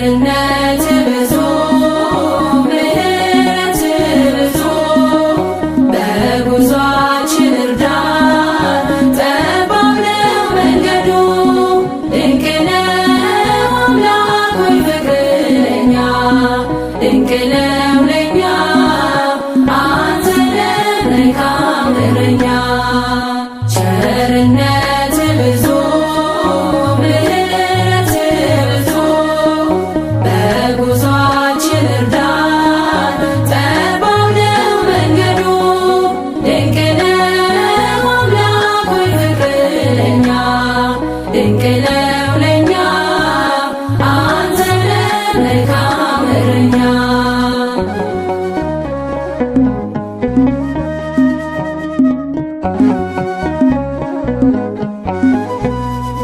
ቸርነት ብዙ ምሕረት ብዙ በጉዟችን እርዳን ጠባብ ነው መንገዱ ድንቅ ነው አምላክ ሆይ ፍቅር ለኛ ድንቅ ነው ለኛ አንተ ነህ መልካም እረኛ ቸርነት ብዙ ምሕረት ብዙ በጉዟችን እርዳን ጠባብ ነው መንገዱ ድንቅ ነው አምላክ ሆይ ፍቅር ለኛ ድንቅ ነው